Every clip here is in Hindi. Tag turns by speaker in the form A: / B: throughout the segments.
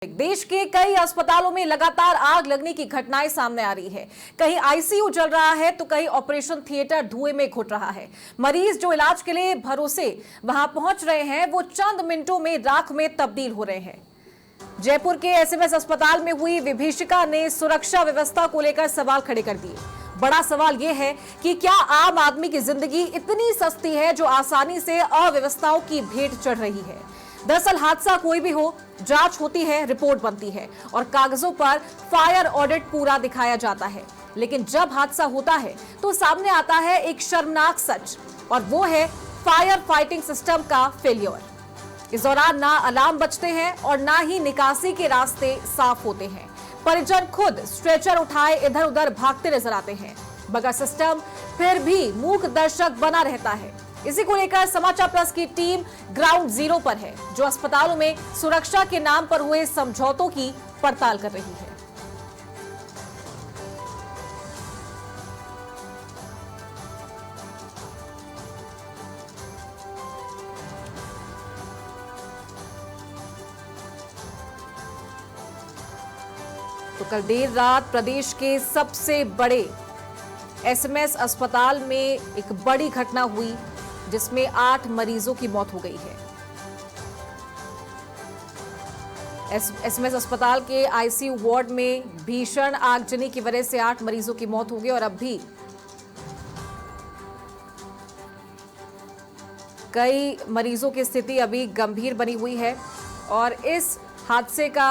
A: देश के कई अस्पतालों में लगातार आग लगने की घटनाएं सामने आ रही है। कहीं आईसीयू जल रहा है तो कहीं ऑपरेशन थिएटर धुएं में घुट रहा है। मरीज जो इलाज के लिए भरोसे वहां पहुंच रहे हैं वो चंद मिनटों में राख में तब्दील हो रहे हैं। जयपुर के एसएमएस अस्पताल में हुई विभीषिका ने सुरक्षा व्यवस्था को लेकर सवाल खड़े कर दिए। बड़ा सवाल यह है कि क्या आम आदमी की जिंदगी इतनी सस्ती है जो आसानी से अव्यवस्थाओं की भेंट चढ़ रही है। दरअसल हादसा कोई भी हो, जांच होती है, रिपोर्ट बनती है और कागजों पर फायर ऑडिट पूरा दिखाया जाता है, लेकिन जब हादसा होता है तो सामने आता है एक शर्मनाक सच, और वो है फायर फाइटिंग सिस्टम का फेलियर। इस दौरान ना अलार्म बजते हैं और ना ही निकासी के रास्ते साफ होते हैं। परिजन खुद स्ट्रेचर उठाए इधर उधर भागते नजर आते हैं, मगर सिस्टम फिर भी मूक दर्शक बना रहता है। इसी को लेकर समाचार प्लस की टीम ग्राउंड जीरो पर है, जो अस्पतालों में सुरक्षा के नाम पर हुए समझौतों की पड़ताल कर रही है। तो कल देर रात प्रदेश के सबसे बड़े एसएमएस अस्पताल में एक बड़ी घटना हुई, जिसमें 8 मरीजों की मौत हो गई है। एसएमएस अस्पताल के आईसीयू वार्ड में भीषण आगजनी की वजह से 8 मरीजों की मौत हो गई और अब भी कई मरीजों की स्थिति अभी गंभीर बनी हुई है। और इस हादसे का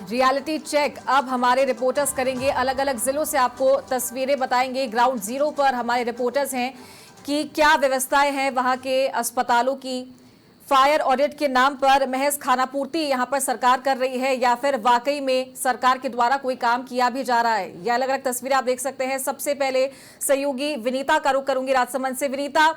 A: रियलिटी चेक अब हमारे रिपोर्टर्स करेंगे, अलग अलग जिलों से आपको तस्वीरें बताएंगे। ग्राउंड जीरो पर हमारे रिपोर्टर्स हैं कि क्या व्यवस्थाएं हैं वहां के अस्पतालों की। फायर ऑडिट के नाम पर महज खानापूर्ति यहां पर सरकार कर रही है या फिर वाकई में सरकार के द्वारा कोई काम किया भी जा रहा है, ये अलग अलग तस्वीरें आप देख सकते हैं। सबसे पहले सहयोगी विनीता का रुख करूंगी राजसमंद से। विनीता,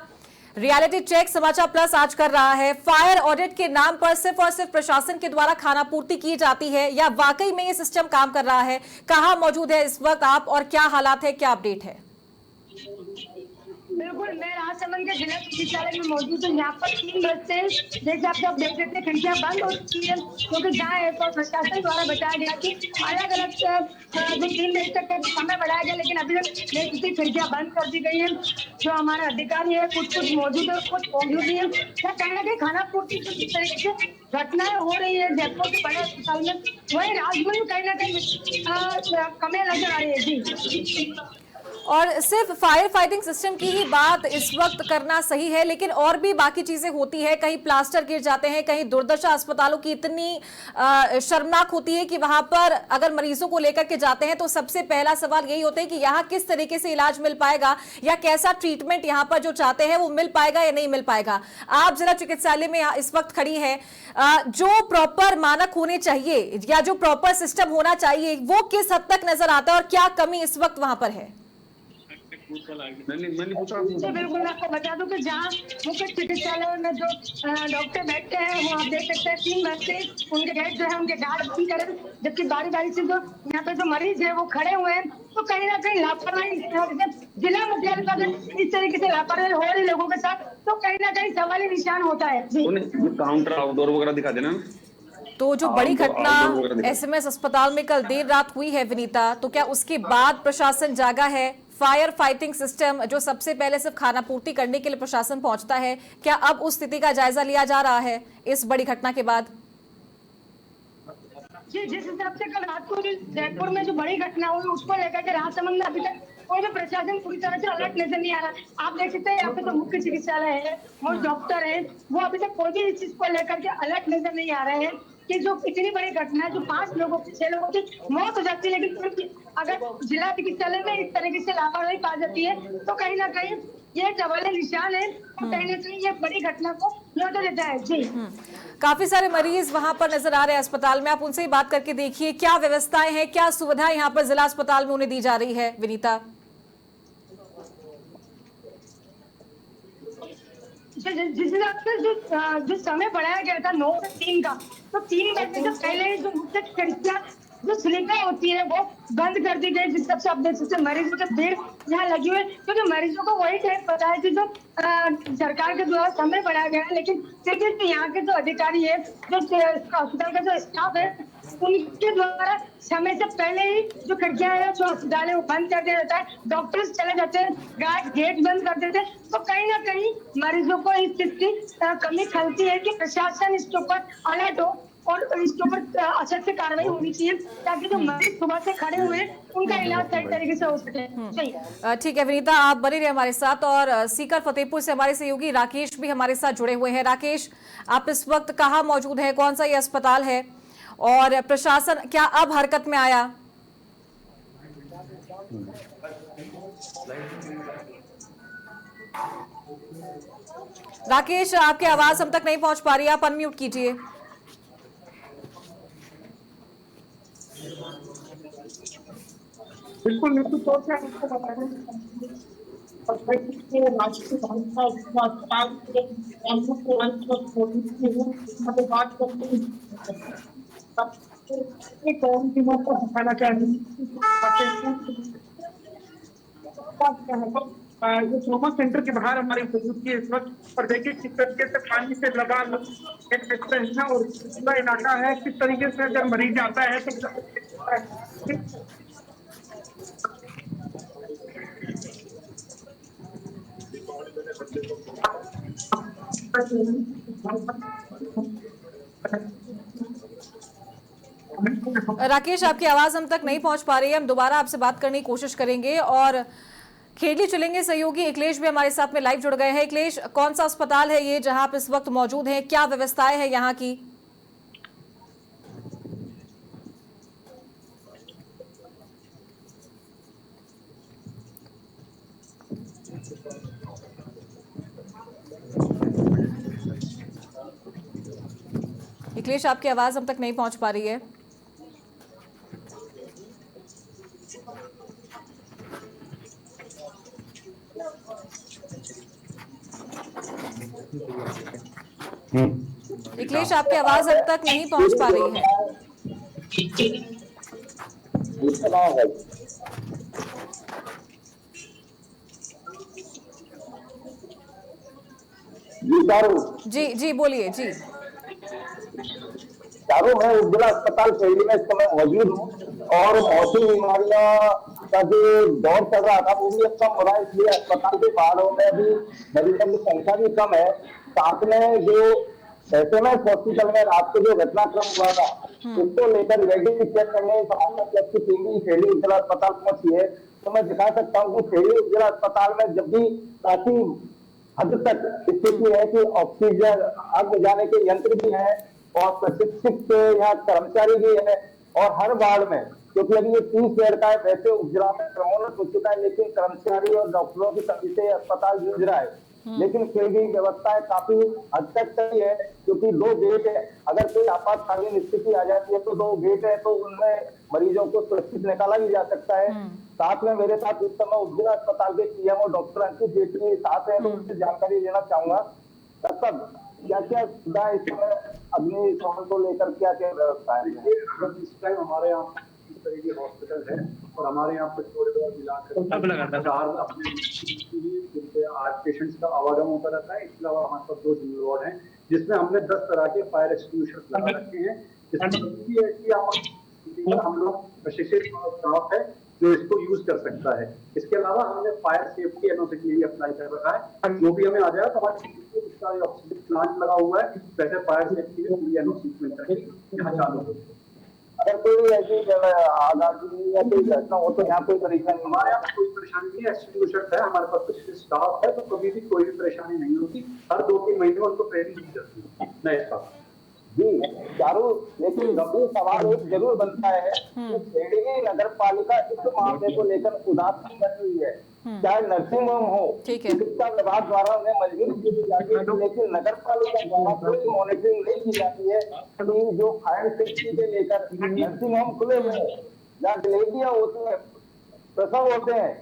A: रियलिटी चेक समाचार प्लस आज कर रहा है, फायर ऑडिट के नाम पर सिर्फ और सिर्फ प्रशासन के द्वारा खानापूर्ति की जाती है या वाकई में ये सिस्टम काम कर रहा है? कहां मौजूद है इस वक्त आप और क्या हालात है, क्या अपडेट है?
B: बिल्कुल, मैं राजसमंद के जिला चिकित्सालय में मौजूद हूँ। यहाँ पर 3 बज से जैसे आप सब देख सकते हैं खिड़कियां बंद हो चुकी है, क्योंकि जहाँ एयरपोर्ट प्रशासन द्वारा बताया गया कि अलग अलग जो 3 बजे तक का समय बढ़ाया गया, लेकिन अभी तक खिड़कियां बंद कर दी गई है। जो हमारे अधिकारी है कुछ मौजूद है, कुछ मौजूद नहीं है। क्या कहीं ना कहीं खाना पूर्ति किस तरीके से घटनाएं हो रही है जयपुर के बड़े अस्पताल में, वही राजमंद में कहीं ना कहीं कमी नजर आ रही है। जी,
A: और सिर्फ फायर फाइटिंग सिस्टम की ही बात इस वक्त करना सही है, लेकिन और भी बाकी चीजें होती है। कहीं प्लास्टर गिर जाते हैं, कहीं दुर्दशा अस्पतालों की इतनी शर्मनाक होती है कि वहां पर अगर मरीजों को लेकर के जाते हैं तो सबसे पहला सवाल यही होता है कि यहाँ किस तरीके से इलाज मिल पाएगा या कैसा ट्रीटमेंट यहाँ पर जो चाहते हैं वो मिल पाएगा या नहीं मिल पाएगा। आप जिला चिकित्सालय में इस वक्त खड़ी है, जो प्रॉपर मानक होने चाहिए या जो प्रॉपर सिस्टम होना चाहिए वो किस हद तक नजर आता है और क्या कमी इस वक्त वहां पर है?
B: मैंने पूछा बिल्कुल, मैं आपको बता दूं कि जहाँ मुख्य चिकित्सालय में जो डॉक्टर बैठते हैं वो आप देख सकते हैं 3 बजे उनके गेट जो है उनके गार्ड बंद करे, जबकि बारी बारी से जो यहाँ पे जो मरीज है वो खड़े हुए हैं। तो कहीं ना कहीं लापरवाही जिला मुख्यालय पर इस तरीके से लापरवाही हो रही लोगों के साथ, तो कहीं ना कहीं सवाली निशान होता है।
C: काउंटर आउटडोर वगैरह दिखा देना।
A: तो जो बड़ी घटना एसएमएस अस्पताल में कल देर रात हुई है विनीता, तो क्या उसके बाद प्रशासन जागा है? फायर फाइटिंग सिस्टम जो सबसे पहले सिर्फ खानापूर्ति करने के लिए प्रशासन पहुंचता है, क्या अब उस स्थिति का जायजा लिया जा रहा है इस बड़ी घटना के बाद?
B: जी, जिस हिसाब से कल रात को जयपुर में जो बड़ी घटना हुई उसको लेकर के राजसमंद में अभी तक कोई भी प्रशासन पूरी तरह से अलर्ट नजर नहीं आ रहा। आप देख सकते हैं यहाँ पे जो मुख्य चिकित्सालय है और डॉक्टर है वो अभी तक कोई भी इस चीज को लेकर के अलर्ट नजर नहीं आ रहे हैं कि जो इतनी बड़ी घटना है, जो 5 लोगों की 6 लोगों की मौत हो जाती है, लेकिन अगर जिला चिकित्सालय में इस तरीके से लापरवाही पा जाती है तो कहीं ना कहीं ये सवाल निशान है और कहीं ना कहीं ये बड़ी घटना को लौटा देता है। जी,
A: काफी सारे मरीज वहां पर नजर आ रहे हैं अस्पताल में, आप उनसे ही बात करके देखिए क्या व्यवस्थाएं हैं, क्या सुविधाएं यहाँ पर जिला अस्पताल में उन्हें दी जा रही है। विनीता,
B: जिस हिसाब से जो समय बढ़ाया गया था 9 से 3 का, तो 3 बजे से पहले जो मुख्य खिड़कियां जो स्लीपर होती है वो बंद कर दी गई, जिस सबसे आप देख सकते हैं मरीजों की भीड़ यहाँ लगी हुई है, क्योंकि मरीजों को वही टाइम पता है कि जो सरकार के द्वारा समय बढ़ाया गया है, लेकिन फिर भी यहाँ के जो अधिकारी है, जो हॉस्पिटल का जो स्टाफ है, उनके द्वारा समय से पहले ही जो खिड़कियां है, जो अस्पताल है, वो बंद कर दिया जाता है, डॉक्टर्स चले जाते हैं, गार्ड गेट बंद कर देते हैं। तो कहीं ना कहीं मरीजों को इस चीज की कमी खलती है कि प्रशासन इसके ऊपर अलर्ट हो और इसके ऊपर अच्छे से कार्रवाई होनी चाहिए, ताकि जो मरीज सुबह से खड़े हुए हैं उनका इलाज सही तरीके से हो सके। सही
A: ठीक है विनीता, आप बने रहे हमारे साथ। और सीकर फतेहपुर से हमारे सहयोगी राकेश भी हमारे साथ जुड़े हुए हैं। राकेश, आप इस वक्त कहाँ मौजूद हैं, कौन सा ये अस्पताल है और प्रशासन क्या अब हरकत में आया? राकेश, आपकी आवाज हम तक नहीं पहुंच पा रही है, आप अनम्यूट कीजिए।
D: बिल्कुल निश्चित तौर से आपको बता दें राष्ट्रीय भाषा अस्पताल के बात करते हैं कौन सी बात को दिखाना चाहिए जो ट्रॉमा सेंटर के बाहर हमारी मौजूद की इस वक्त और देखिए किस तरीके से पानी से लगा है और पूरा इलाका है, किस तरीके से अगर मरीज आता है तो
A: राकेश, आपकी आवाज हम तक नहीं पहुंच पा रही है, हम दोबारा आपसे बात करने की कोशिश करेंगे। और खेड़ी चलेंगे, सहयोगी अखिलेश भी हमारे साथ में लाइव जुड़ गए हैं। अखिलेश, कौन सा अस्पताल है ये जहां आप इस वक्त मौजूद हैं, क्या व्यवस्थाएं है यहाँ की? अखिलेश, आपकी आवाज हम तक नहीं पहुंच पा रही है। अखिलेश, आपकी आवाज अब तक नहीं पहुंच पा रही है। जी जी बोलिए जी।
E: चारों मैं जिला अस्पताल खेड़ी में इस समय मौजूद हूँ और मौसमी बीमारियों का जो दौर चल रहा था वो भी अब कम हो रहा है, इसलिए अस्पताल के बाहरों में भी मरीजों की संख्या भी कम है। साथ में जो SMS हॉस्पिटल में रात को जो घटनाक्रम हुआ था उसको लेकर रेडी चेक करने की टीम भी खेड़ी जिला अस्पताल पहुंची है। तो मैं दिखा सकता हूँ कि खेड़ी जिला अस्पताल में जब भी काफी हद तक स्थिति है कि ऑक्सीजन आग बुझाने के यंत्र भी है और प्रशिक्षित यहाँ कर्मचारी भी है और हर वार्ड में, क्योंकि अभी ये 30 बेड का है, वैसे उपजिला में क्रमोन्नत हो चुका है, लेकिन कर्मचारी और डॉक्टरों की कमी से अस्पताल जूझ रहा है। लेकिन फिर भी व्यवस्था काफी हद तक सही है, क्योंकि 2 गेट है। अगर कोई आपातकालीन स्थिति आ जाती है तो 2 गेट है, तो उनमें मरीजों को सुरक्षित निकाला भी जा सकता है। साथ में मेरे साथ इस समय उपजिला अस्पताल के CMO डॉक्टर अंकित जेटली साथ है, तो उनसे जानकारी लेना चाहूंगा क्या क्या सुविधा इस समय अग्निशमन को लेकर क्या क्या व्यवस्था है?
F: इस टाइम हमारे यहाँ इस तरह की हॉस्पिटल है और हमारे यहाँ पे कॉरिडोर मिलाकर 4 अपने जिनसे आज पेशेंट्स का आवागमन होता रहता है। इसके अलावा हमारे पास 2 जनरल वार्ड हैं जिसमें हमने 10 तरह के फायर एक्सटिंग्विशर्स लगा रखे हैं। इसमें है कि हम लोग प्रशिक्षित स्टाफ है जो इसको यूज कर सकता है। इसके अलावा हमने फायर सेफ्टी NOC के लिए अप्लाई कर रखा है, जो भी हमें आ जाएगा तो हमारे ऑक्सीजन प्लांट लगा हुआ है, वैसे फायर सेफ्टी के पूरी NOC यहाँ चालू हो।
E: अगर कोई ऐसी आगामी या कोई घटना हो तो यहाँ कोई परेशानी?
F: हमारे यहाँ कोई परेशानी नहीं है, एक्सटिंग्विशर है हमारे पास, कुछ स्टाफ है, तो कभी भी कोई भी परेशानी नहीं होती। हर 2-3 महीने उनको ट्रेनिंग दी जाती है नए स्टाफ
E: जी। चारू, लेकिन गंभीर सवाल एक जरूर बनता है कि खेड़ी नगर पालिका इस मामले को लेकर उदासीन बनी हुई है। चाहे नर्सिंग होम हो, चिकित्सा विभाग द्वारा उन्हें मंजूरी दी जाती है, लेकिन नगर पालिका द्वारा कोई मॉनिटरिंग नहीं की जाती है। जो फायर सेफ्टी के लेकर नर्सिंग होम खुले हुए हैं, जहाँ डिलीवरियां होती है, प्रसव होते हैं,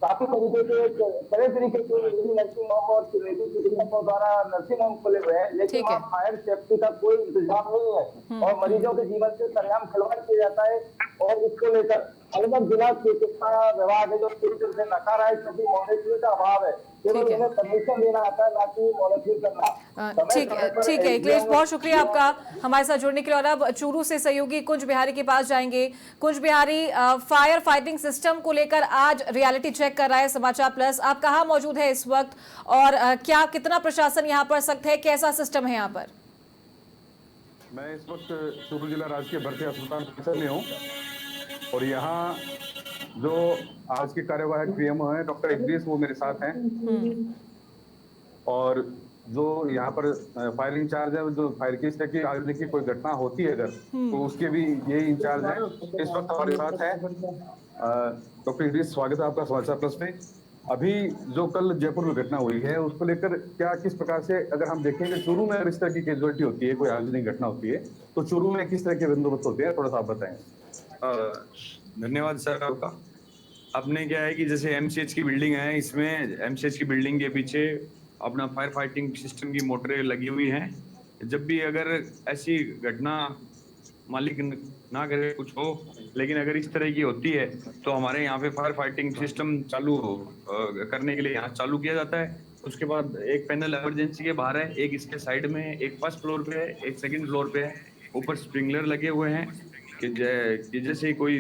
E: काफी तरीके के तरह तरीके के नर्सिंग होम और क्लिनिक चिकित्सकों द्वारा नर्सिंग होम खोले हुए हैं, लेकिन
A: ठीक है।
E: वहाँ फायर सेफ्टी का कोई इंतजाम नहीं है और मरीजों के जीवन से सरेआम खिलवाड़ किया जाता है। और इसको लेकर अलग जिला चिकित्सा विभाग है जो पूरी तरह से नकार है, क्योंकि मॉनिटरिंग का अभाव है। केवल
A: ठीक है।
E: उन्हें परमिशन देना आता है, ना कि मॉनिटरिंग करना।
A: ठीक ठीक है अखिलेश, बहुत शुक्रिया आपका हमारे साथ जुड़ने के लिए। और अब चूरू से सहयोगी कुंज बिहारी के पास जाएंगे। Kunj Bihari, fire fighting system को लेकर आज रियलिटी चेक कर रहा है समाचार प्लस, आप कहाँ मौजूद है इस वक्त और क्या कितना प्रशासन यहाँ पर सख्त है, कैसा सिस्टम है यहाँ पर?
C: मैं इस वक्त चूरू जिला राजकीय भर्ती अस्पताल परिसर में हूँ और यहाँ जो आज के कार्यवाहक पीएमओ हैं डॉक्टर इद्रीस, वो मेरे साथ हैं। और जो यहाँ पर फायर इंचार्ज है, जो फायर की स्थिति आगे की कोई घटना होती है अगर, तो उसके भी यही इंचार्ज है। इस वक्त हमारे साथ है डॉक्टर इद्रीस, स्वागत है आपका समाचार प्लस में। अभी जो कल जयपुर में घटना हुई है उसको लेकर क्या किस प्रकार से अगर हम देखेंगे चूरू में अगर इस तरह की कैजुअलिटी होती है, कोई आगजनी घटना होती है, तो चूरू में किस तरह के बंदोबस्त होते हैं, थोड़ा सा आप बताएं।
G: धन्यवाद सर आपका। आपने क्या है कि जैसे एमसीएच की बिल्डिंग है, इसमें एमसीएच की बिल्डिंग के पीछे अपना फायर फाइटिंग सिस्टम की मोटरें लगी हुई हैं। जब भी अगर ऐसी घटना मालिक ना करे कुछ हो, लेकिन अगर इस तरह की होती है तो हमारे यहाँ पे फायर फाइटिंग सिस्टम चालू करने के लिए यहाँ चालू किया जाता है। उसके बाद एक पैनल इमरजेंसी के बाहर है, एक इसके साइड में है, एक फर्स्ट फ्लोर पे है, एक सेकंड फ्लोर पे है। ऊपर स्प्रिंकलर लगे हुए हैं कि जैसे कोई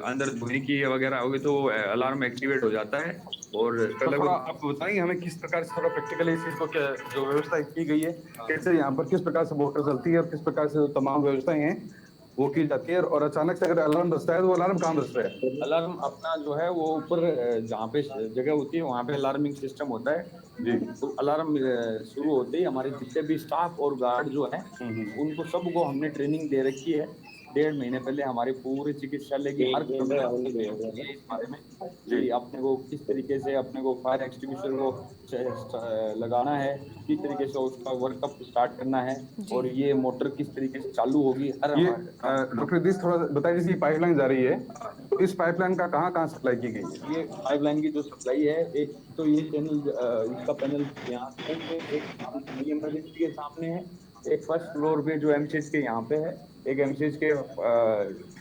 G: अंदर धुएं की वगैरह होगी तो अलार्म एक्टिवेट हो जाता है। और
C: थोड़ा आप बताएंगे हमें किस प्रकार से थोड़ा प्रैक्टिकली इस चीज को जो व्यवस्था की गई है, कैसे यहाँ पर किस प्रकार से मोटर चलती है और किस प्रकार से तमाम व्यवस्थाएं हैं वो की जाती है। और अचानक से अगर अलार्म बजता है तो वो अलार्म कहाँ बजता है?
G: अलार्म अपना जो है वो ऊपर जहाँ पे जगह होती है वहाँ पे अलार्मिंग सिस्टम होता है जी। तो अलार्म शुरू होते ही हमारे जितने भी स्टाफ और गार्ड जो है उनको सबको हमने ट्रेनिंग दे रखी है। 1.5 महीने पहले हमारे पूरे चिकित्सालय की हर इस बारे में जी, अपने को किस तरीके से अपने को फायर एक्सटिंग्विशर को लगाना है, किस तरीके से उसका वर्कअप स्टार्ट करना है और ये मोटर किस तरीके से चालू होगी। हर
C: डॉक्टर इद्रीस थोड़ा बताइए, जैसे पाइपलाइन जा रही है तो इस पाइपलाइन का कहाँ सप्लाई की गई है?
G: ये पाइपलाइन की जो सप्लाई है, एक तो ये चैनल इसका पैनल यहाँ पे एक इमरजेंसी के सामने है, एक फर्स्ट फ्लोर पे जो एमसीएच के यहाँ पे है, एक एमसीएच के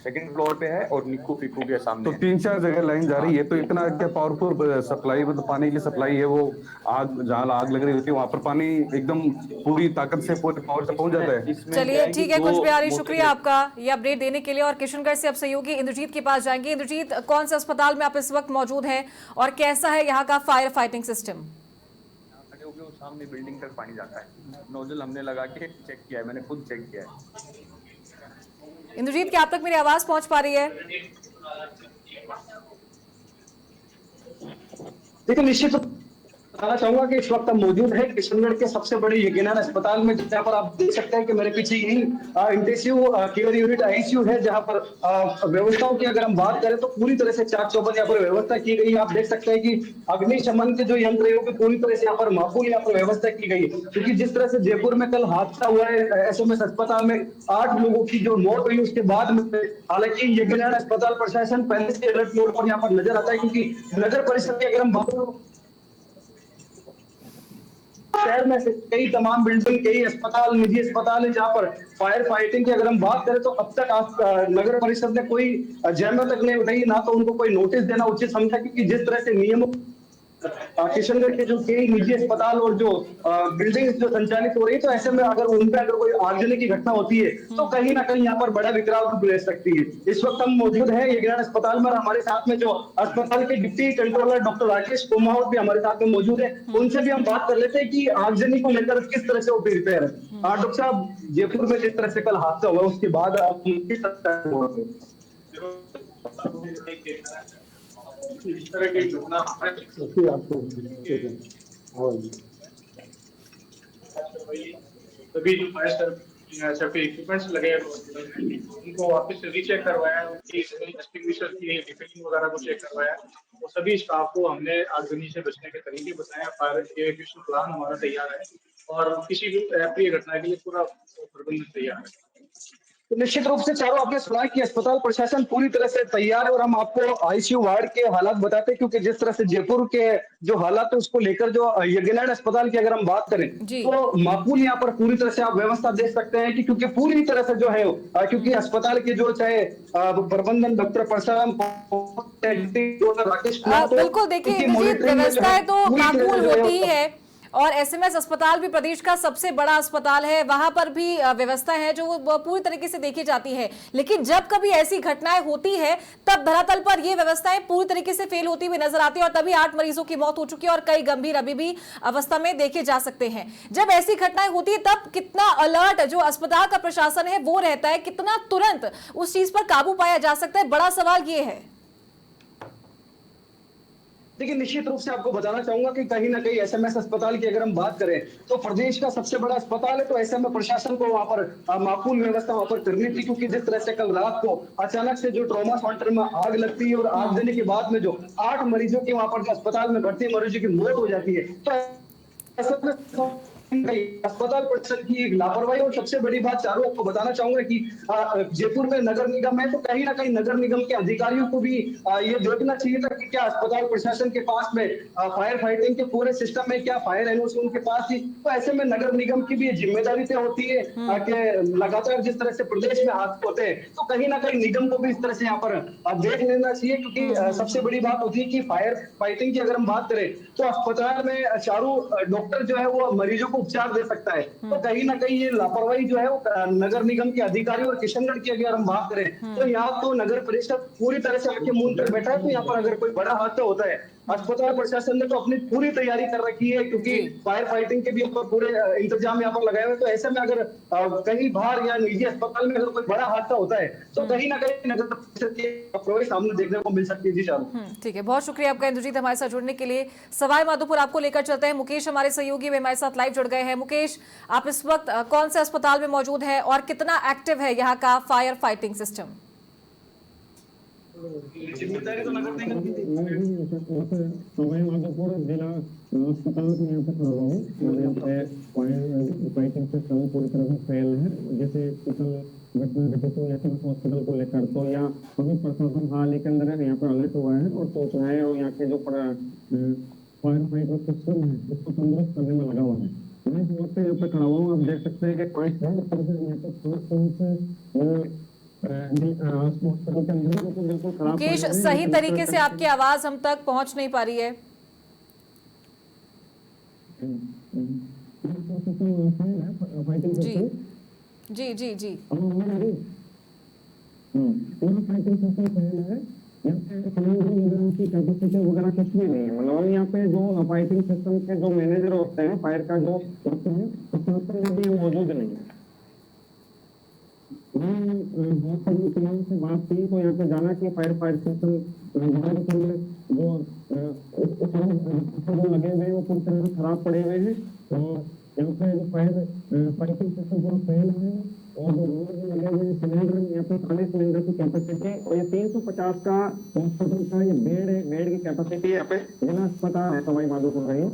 G: सेकंड फ्लोर पे है और निक्कू फिक्कू के सामने।
C: तो 3-4 जगह लाइन जा रही है, तो इतना क्या पावरफुल सप्लाई, मतलब पानी की सप्लाई है वो आग जहाँ आग लग रही होती है वहां पर पानी एकदम पूरी ताकत से पूरे पावर से पहुंच जाता है?
A: चलिए ठीक है कुंज बिहारी, शुक्रिया आपका ये अपडेट देने के लिए। और किशनगढ़ से अब सहयोगी इंद्रजीत के पास जाएंगे। इंद्रजीत, कौन से अस्पताल में आप इस वक्त मौजूद हैं और कैसा है यहाँ का फायर फाइटिंग सिस्टम?
G: सामने बिल्डिंग तक पानी जाता है, नोजल हमने लगा के चेक किया है, मैंने खुद चेक किया है।
A: इंद्रजीत, क्या आप तक मेरी आवाज पहुंच पा रही है?
F: देखिए, निश्चित बताना चाहूंगा कि इस वक्त हम मौजूद है किशनगढ़ के सबसे बड़े यकीनन अस्पताल में, जहाँ पर आप देख सकते हैं कि मेरे पीछे यही इंटेंसिव केयर यूनिट आईसीयू है, जहाँ पर व्यवस्थाओं की अगर हम बात करें तो पूरी तरह से चाक चौबंद यहाँ पर व्यवस्था की गई है। आप देख सकते हैं कि अग्निशमन के जो यंत्र है वो पूरी तरह से यहाँ पर माकूल यहाँ पर व्यवस्था की गई है, क्योंकि जिस तरह से जयपुर में कल हादसा हुआ है एसएमएस अस्पताल में 8 लोगों की जो मौत हुई उसके बाद में, हालांकि यकीनन अस्पताल प्रशासन पहले से अलर्ट मोड पर यहाँ पर नजर आता है, क्योंकि नगर परिषद की अगर हम बात शहर में से कई तमाम बिल्डिंग, कई अस्पताल, निजी अस्पताल है जहाँ पर फायर फाइटिंग की अगर हम बात करें तो अब तक नगर परिषद ने कोई जहमत तक नहीं उठाई, ना तो उनको कोई नोटिस देना उचित समझा, क्योंकि जिस तरह से नियमों किशनगढ़ के जो कई निजी अस्पताल और जो बिल्डिंग जो संचालित हो रही है, तो ऐसे में अगर उन पर अगर कोई आगजनी की घटना होती है तो कहीं ना कहीं यहाँ पर बड़ा विकराल रूप ले सकती है। इस वक्त हम मौजूद हैं यज्ञनाथ अस्पताल में, हमारे साथ में जो अस्पताल के deputy controller doctor Rakesh Kumar भी हमारे साथ में मौजूद है, उनसे भी हम बात कर लेते हैं कि आगजनी को लेकर किस तरह से वो प्रिपेयर है। डॉक्टर साहब, जयपुर में जिस तरह से कल हादसा हुआ उसके बाद किस तरह
D: इस तरह की घटना सभी जो फायर सेफ्टी इक्विपमेंट्स लगे उनको वापस से रीचेक करवाया, उनकी एक्सटिंग्विशर की रिफिलिंग वगैरह को चेक करवाया और सभी स्टाफ को हमने आगजनी से बचने के तरीके बताए। फायर इवैक्यूएशन प्लान हमारा तैयार है और किसी भी अप्रिय घटना के लिए पूरा प्रबंध तैयार है।
F: तो निश्चित रूप से चारों आपने सुना कि अस्पताल प्रशासन पूरी तरह से तैयार है और हम आपको आईसीयू वार्ड के हालात बताते हैं, क्योंकि जिस तरह से जयपुर के जो हालात है उसको लेकर जो यज्ञनारायण अस्पताल की अगर हम बात करें
A: जी।
F: तो माकूल यहाँ पर पूरी तरह से आप व्यवस्था देख सकते हैं कि क्योंकि पूरी तरह से जो है क्योंकि अस्पताल के जो चाहे प्रबंधन डॉक्टर परशुराम राकेश कुमार, तो
A: बिल्कुल, देखिए
F: उनकी
A: इंद्रजीत,
F: monitoring में जो
A: व्यवस्थाएं
F: है
A: तो
F: पूरी तरह से
A: माकूल
F: जो है
A: होती ही है और एसएमएस अस्पताल भी प्रदेश का सबसे बड़ा अस्पताल है, वहां पर भी व्यवस्था है जो वो पूरी तरीके से देखी जाती है। लेकिन जब कभी ऐसी घटनाएं होती है तब धरातल पर ये व्यवस्थाएं पूरी तरीके से फेल होती हुई नजर आती है और तभी 8 मरीजों की मौत हो चुकी है और कई गंभीर अभी भी अवस्था में देखे जा सकते हैं। जब ऐसी घटनाएं होती है तब कितना अलर्ट जो अस्पताल का प्रशासन है वो रहता है, कितना तुरंत उस चीज पर काबू पाया जा सकता है, बड़ा सवाल ये है।
F: देखिए निश्चित रूप से आपको बताना चाहूंगा कि कहीं ना कहीं एसएमएस अस्पताल की अगर हम बात करें तो प्रदेश का सबसे बड़ा अस्पताल है, तो ऐसे में प्रशासन को वहां पर माकूल व्यवस्था वहां पर करनी थी, क्योंकि जिस तरह से कल रात को अचानक से जो ट्रॉमा सेंटर में आग लगती है और आग देने के बाद में जो 8 मरीजों की वहां पर जो अस्पताल में भर्ती मरीजों की मौत हो जाती है, तो अस्पताल प्रशासन की एक लापरवाही। और सबसे बड़ी बात चारों आपको बताना चाहूंगा कि जयपुर में नगर निगम है, तो कहीं ना कहीं नगर निगम के अधिकारियों को भी ये देखना चाहिए था कि क्या अस्पताल प्रशासन के पास में फायर फाइटिंग के पूरे सिस्टम में क्या फायर एनओसी उनके पास थी। तो ऐसे में नगर निगम की भी ये जिम्मेदारी तय होती है कि लगातार जिस तरह से प्रदेश में हादसे होते हैं तो कहीं ना कहीं निगम को भी इस तरह से यहाँ पर देख लेना चाहिए, क्योंकि सबसे बड़ी बात होती है कि फायर फाइटिंग की अगर हम बात करें तो अस्पताल में चारों डॉक्टर जो है वो मरीजों को उपचार दे सकता है, तो कहीं ना कहीं ये लापरवाही जो है वो नगर निगम के अधिकारी और किशनगढ़ की अगर हम बात करें तो यहाँ तो नगर परिषद पूरी तरह से आके मूंद कर बैठा है। तो यहाँ पर अगर कोई बड़ा हादसा होता है, अस्पताल प्रशासन ने तो अपनी पूरी तैयारी कर रखी है, क्योंकि फायर फाइटिंग के भी पूरे इंतजाम यहाँ पर लगाए हुए। तो ऐसे में अगर कहीं बाहर या निजी अस्पताल में अगर कोई बड़ा हादसा होता है तो कहीं ना कहीं नगर परिषद की अप्रोच सामने देखने को मिल सकती है। जी चालू
A: ठीक है, बहुत शुक्रिया आपका इंद्रजीत हमारे साथ जुड़ने के लिए। सवाई माधोपुर आपको लेकर चलते हैं, मुकेश हमारे सहयोगी भी हमारे साथ लाइव जुड़ गए हैं। मुकेश, आप इस वक्त कौन से अस्पताल में मौजूद है और कितना एक्टिव है यहाँ का फायर फाइटिंग सिस्टम?
F: जिम्मेदारी तो नगर निगम की
H: सवाई माधोपुर जिला अस्पताल में यहाँ पे खड़ा हुआ हूँ। यहाँ पे फाइटिंग सिस्टम पूरी तरह से फेल है। जैसे कल घटना घटी थी एसएमएस हॉस्पिटल को लेकर, तो यहाँ अभी प्रशासन हाल ही के अंदर यहाँ पे अलर्ट हुआ है और सोच रहा है और यहाँ के जो फायर फाइटर सिस्टम है उसको तंदुरुस्त करने में लगा हुआ है। मैं इस वक्त यहाँ पे खड़ा हुआ हूँ, आप देख सकते हैं कि पांच
A: मुकेश, सही तरीके से आपकी आवाज हम तक पहुंच नहीं पा रही है। जी जी जी जी
H: की कैपेसिटी वगैरह कुछ भी नहीं है। मतलब यहाँ पे जो फाइटिंग सिस्टम के जो मैनेजर होते हैं, फायर का जो होते हैं, उसमें भी मौजूद नहीं है। से बात की तो यहाँ पे जाना कि फायर सिस्टम जो लगे हुए हैं वो पूरी तरह से खराब पड़े हुए हैं और यहाँ पे जो फाइटिंग सिस्टम पूरा फेल है और जो रोड में लगे हुए सिलेंडर यहाँ पे 40 सिलेंडर की कैपेसिटी और ये 350 का हॉस्पिटल का ये बेड की कैपेसिटी यहाँ पे जिला अस्पताल है सवाई माधोपुर रही।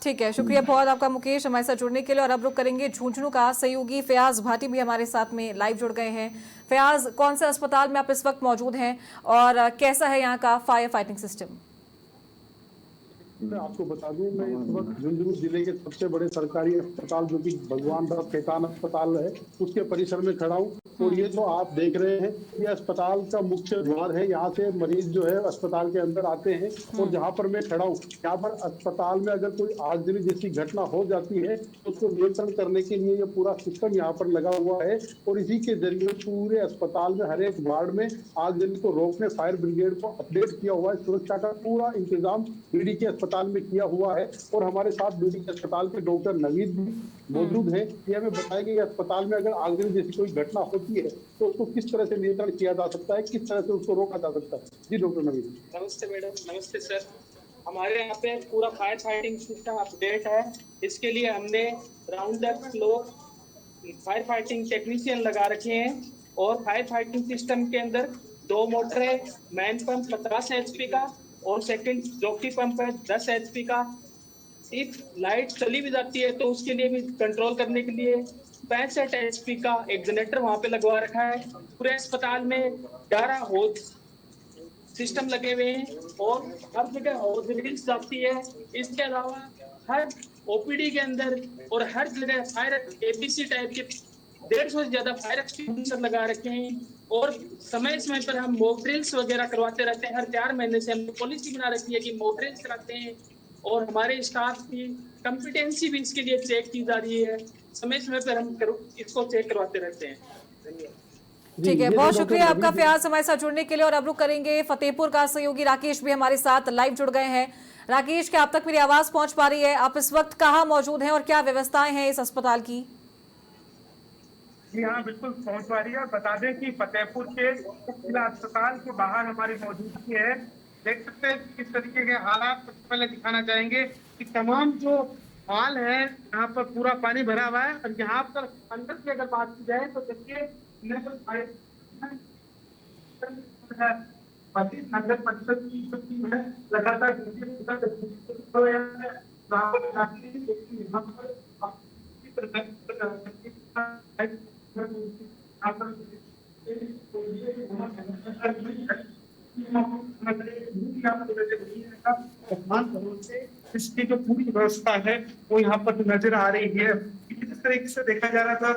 A: ठीक है, शुक्रिया बहुत आपका मुकेश हमारे साथ जुड़ने के लिए। और अब रुक करेंगे झुंझुनू का, सहयोगी फयाज भाटी भी हमारे साथ में लाइव जुड़ गए हैं। फयाज, कौन से अस्पताल में आप इस वक्त मौजूद हैं और कैसा है यहाँ का फायर फाइटिंग सिस्टम?
F: मैं आपको बता दूं, मैं इस वक्त झुंझुनू जिले के सबसे बड़े सरकारी अस्पताल जो कि भगवान दास खेतान अस्पताल है उसके परिसर में खड़ा हूं। और ये जो आप देख रहे हैं ये अस्पताल का मुख्य द्वार है। यहाँ से मरीज जो है अस्पताल के अंदर आते हैं और जहाँ पर मैं खड़ा हूँ यहाँ पर अस्पताल में अगर कोई आगजनी जैसी घटना हो जाती है तो उसको नियंत्रण करने के लिए ये पूरा सिस्टम यहाँ पर लगा हुआ है और इसी के जरिए पूरे अस्पताल में हर एक वार्ड में आगजनी को रोकने फायर ब्रिगेड को अपडेट किया हुआ है। सुरक्षा का पूरा इंतजाम बीडी के अस्पताल में किया हुआ है और हमारे साथ बीडी के अस्पताल के डॉक्टर नवीद भी मौजूद हैं। ये हमें बताएंगे कि अस्पताल में अगर आगजनी जैसी कोई घटना होती है तो उसको किस तरह से नियंत्रण किया जा सकता है, किस तरह से उसको रोका जा सकता है। जी डॉक्टर नवीद।
I: नमस्ते मैडम। नमस्ते सर। हमारे यहाँ पे पूरा फायर फाइटिंग सिस्टम अपडेट है। इसके लिए हमने round the clock fire fighting technician लगा रखे हैं और फायर फाइटिंग सिस्टम के अंदर 2 मोटरें, मैन पंप 50 HP का और सेकंड जॉकी पंप है 10 HP का। इफ लाइट चली भी जाती है तो उसके लिए भी कंट्रोल करने के लिए 65 HP का एक जनरेटर वहां पे लगवा रखा है। पूरे अस्पताल में 11 हौज सिस्टम लगे हुए हैं और हर जगह हौज रील्स जाती है। इसके अलावा हर ओपीडी के अंदर और हर जगह फायर एबीसी टाइप के 150 से ज्यादा फायर एक्सटिंग्विशर लगा रखे हैं और समय समय पर हम मॉक ड्रिल्स वगैरह करवाते रहते हैं। हर 4 महीने से हमने पॉलिसी बना रखी है कि मॉक ड्रिल्स कराते हैं और हमारे स्टाफ की कॉम्पिटेंसी भी इसके लिए चेक की जा रही है। समय समय पर हम इसको चेक करवाते रहते हैं। धन्यवाद।
A: ठीक है, बहुत शुक्रिया आपका फयाज हमारे साथ जुड़ने के लिए। और अब रुक करेंगे फतेहपुर का सहयोगी राकेश भी हमारे साथ लाइव जुड़ गए हैं। राकेश, क्या आप तक मेरी आवाज पहुंच पा रही है? आप इस वक्त कहां मौजूद हैं और क्या व्यवस्थाएं हैं इस अस्पताल की?
J: जी हाँ, बिल्कुल पहुंच पा रही है। बता दें कि फतेहपुर के जिला अस्पताल के बाहर हमारी मौजूदगी है। देख सकते हैं किस तरीके के हालात। सबसे पहले दिखाना चाहेंगे कि तमाम जो हॉल है यहाँ पर पूरा पानी भरा हुआ है और यहाँ पर अंदर की अगर बात की जाए तो देखिए नगर परिषद की जो टीम है लगातार इसकी जो पूरी व्यवस्था है वो यहाँ पर नजर आ रही है। जिस तरीके से देखा जा रहा था,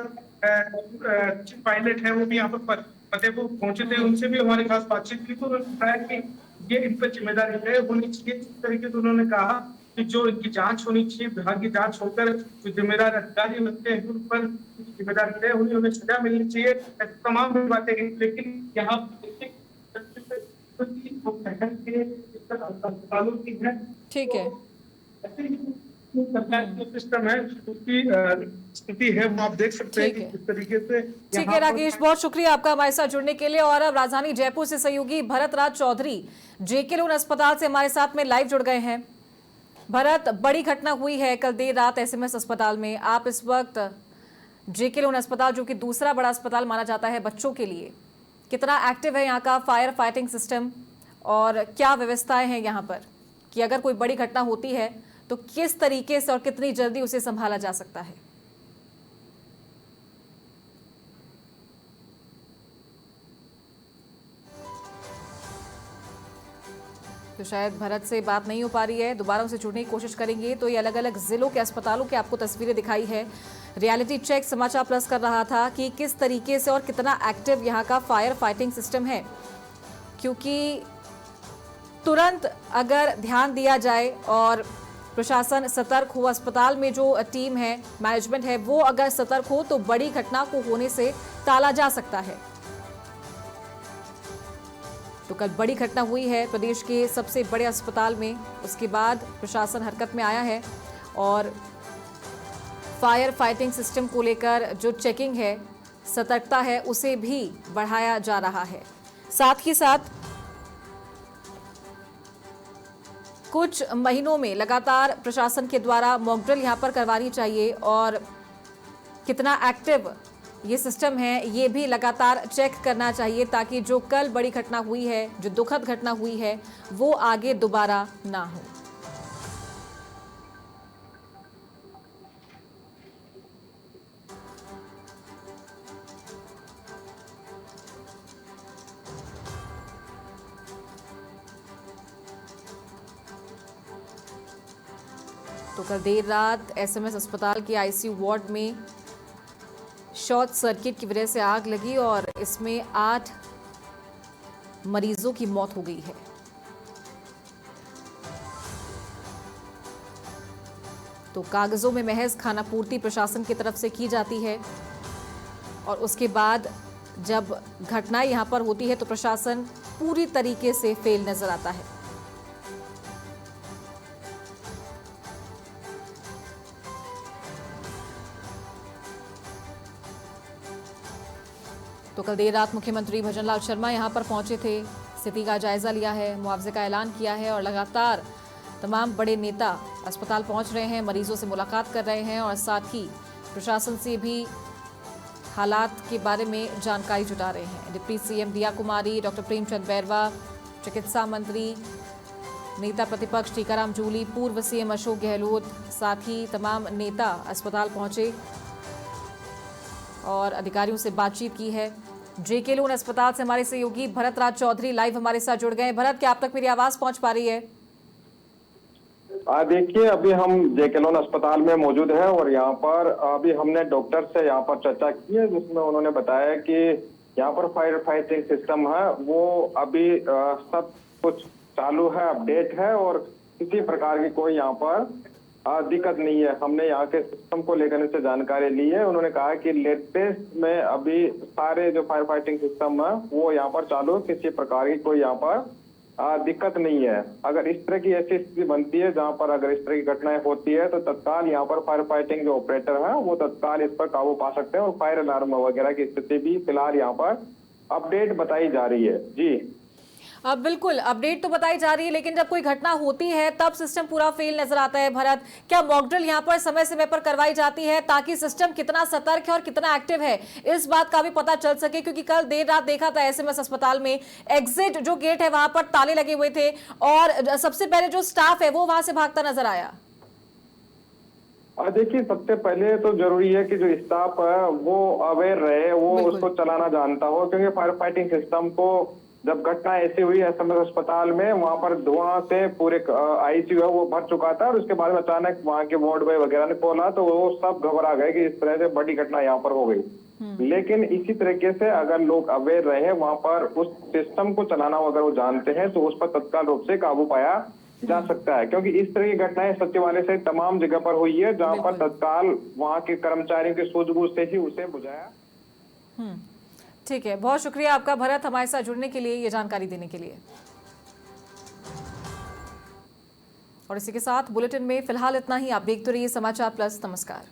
J: चीफ पायलट है वो भी यहाँ पर फतेहपुर पहुंचे थे, उनसे भी हमारे पास बातचीत की तो उन्होंने बताया कि ये इन पर जिम्मेदारी तय होनी चाहिए। इस तरीके से उन्होंने कहा कि जो इनकी जांच होनी चाहिए, विभाग की जांच होकर जो जिम्मेदार अधिकारी लगते हैं उन पर जिम्मेदारी तय होनी, उन्हें सजा मिलनी चाहिए। तमाम बातें हैं, लेकिन यहाँ
A: ठीक है,
J: सरकार जो सिस्टम है उसकी स्थिति है वो आप देख सकते हैं कि किस तरीके से।
A: ठीक है राकेश, बहुत शुक्रिया आपका हमारे साथ जुड़ने के लिए। और अब राजधानी जयपुर से सहयोगी भरत राज चौधरी जेके लोन अस्पताल से हमारे साथ में लाइव जुड़ गए हैं। भरत, बड़ी घटना हुई है कल देर रात एसएमएस अस्पताल में। आप इस वक्त जेके लोन अस्पताल, जो कि दूसरा बड़ा अस्पताल माना जाता है बच्चों के लिए, कितना एक्टिव है यहाँ का फायर फाइटिंग सिस्टम और क्या व्यवस्थाएं हैं यहाँ पर कि अगर कोई बड़ी घटना होती है तो किस तरीके से और कितनी जल्दी उसे संभाला जा सकता है? तो शायद भरत से बात नहीं हो पा रही है, दोबारा उनसे जुड़ने की कोशिश करेंगे। तो ये अलग अलग जिलों के अस्पतालों की आपको तस्वीरें दिखाई है। रियलिटी चेक समाचार प्लस कर रहा था कि किस तरीके से और कितना एक्टिव यहाँ का फायर फाइटिंग सिस्टम है, क्योंकि तुरंत अगर ध्यान दिया जाए और प्रशासन सतर्क हो, अस्पताल में जो टीम है, मैनेजमेंट है, वो अगर सतर्क हो तो बड़ी घटना को होने से टाला जा सकता है। तो कल बड़ी घटना हुई है प्रदेश के सबसे बड़े अस्पताल में, उसके बाद प्रशासन हरकत में आया है और फायर फाइटिंग सिस्टम को लेकर जो चेकिंग है, सतर्कता है, उसे भी बढ़ाया जा रहा है। साथ ही साथ कुछ महीनों में लगातार प्रशासन के द्वारा मॉक ड्रिल यहाँ पर करवानी चाहिए और कितना एक्टिव ये सिस्टम है ये भी लगातार चेक करना चाहिए, ताकि जो कल बड़ी घटना हुई है, जो दुखद घटना हुई है, वो आगे दोबारा ना हो। तो कल देर रात एसएमएस अस्पताल के आईसीयू वार्ड में शॉर्ट सर्किट की वजह से आग लगी और इसमें 8 मरीजों की मौत हो गई है। तो कागजों में महज खानापूर्ति प्रशासन की तरफ से की जाती है और उसके बाद जब घटनाएं यहां पर होती है तो प्रशासन पूरी तरीके से फेल नजर आता है। तो कल देर रात मुख्यमंत्री भजनलाल शर्मा यहां पर पहुंचे थे, स्थिति का जायजा लिया है, मुआवजे का ऐलान किया है और लगातार तमाम बड़े नेता अस्पताल पहुंच रहे हैं, मरीजों से मुलाकात कर रहे हैं और साथ ही प्रशासन से भी हालात के बारे में जानकारी जुटा रहे हैं। डिप्टी सीएम दिया कुमारी, डॉक्टर प्रेमचंद बैरवा, चिकित्सा मंत्री, नेता प्रतिपक्ष टीकाराम जूली, पूर्व सीएम अशोक गहलोत, साथ ही तमाम नेता अस्पताल पहुंचे और अधिकारियों से बातचीत की है। जेके लोन अस्पताल से हमारे सहयोगी भरत राज चौधरी लाइव हमारे साथ जुड़ गए हैं। भरत, क्या आप तक मेरी आवाज पहुंच पा रही है?
E: देखिए, अभी हम जेके लोन अस्पताल में मौजूद हैं और यहाँ पर अभी हमने डॉक्टर से यहाँ पर चर्चा की है, जिसमें उन्होंने बताया कि यहाँ पर फायर फाइटिंग सिस्टम है वो अभी सब कुछ चालू है, अपडेट है और किसी प्रकार की कोई यहाँ पर दिक्कत नहीं है। हमने यहाँ के सिस्टम को लेकर इनसे जानकारी ली है। उन्होंने कहा कि लेटेस्ट में अभी सारे जो फायर फाइटिंग सिस्टम है वो यहाँ पर चालू है, किसी प्रकार की कोई यहाँ पर दिक्कत नहीं है। अगर इस तरह की ऐसी स्थिति बनती है जहां पर अगर इस तरह की घटनाएं होती है तो तत्काल यहाँ पर फायर फाइटिंग जो ऑपरेटर है वो तत्काल इस पर काबू पा सकते हैं और फायर अलार्म वगैरह की स्थिति भी फिलहाल यहाँ पर अपडेट बताई जा रही है। जी
A: बिल्कुल, अपडेट तो बताई जा रही है, लेकिन जब कोई घटना होती है तब सिस्टम पूरा फेल नजर आता है। भरत, क्या मॉकड्रिल यहाँ पर समय समय पर करवाई जाती है ताकि सिस्टम कितना सतर्क है और कितना एक्टिव है इस बात का भी पता चल सके? क्योंकि कल देर रात देखा था एसएमएस अस्पताल में एग्जिट जो गेट है वहां पर ताले लगे हुए थे और सबसे पहले जो स्टाफ है वो वहां से भागता नजर आया।
E: देखिए, सबसे पहले तो जरूरी है कि जो स्टाफ है वो अवेयर रहे, वो उसको चलाना जानता हो, क्योंकि फायर फाइटिंग सिस्टम को जब घटना ऐसी हुई एसएमएस अस्पताल में, वहां पर धुआं से पूरे आईसीयू है वो भर चुका था और उसके बाद में अचानक वहां के वार्ड बॉय वगैरह ने बोला तो वो सब घबरा गए कि इस तरह से बड़ी घटना यहाँ पर हो गई। लेकिन इसी तरीके से अगर लोग अवेयर रहे, वहां पर उस सिस्टम को चलाना अगर वो जानते हैं तो उस पर तत्काल रूप से काबू पाया जा सकता है, क्योंकि इस तरह की घटनाएं सचिवालय से तमाम जगह पर हुई है जहां पर तत्काल वहां के कर्मचारियों की सूझबूझ से ही उसे बुझाया।
A: ठीक है, बहुत शुक्रिया आपका भरत, हमारे साथ जुड़ने के लिए, ये जानकारी देने के लिए। और इसी के साथ बुलेटिन में फिलहाल इतना ही। आप देखते रहिए समाचार प्लस। नमस्कार।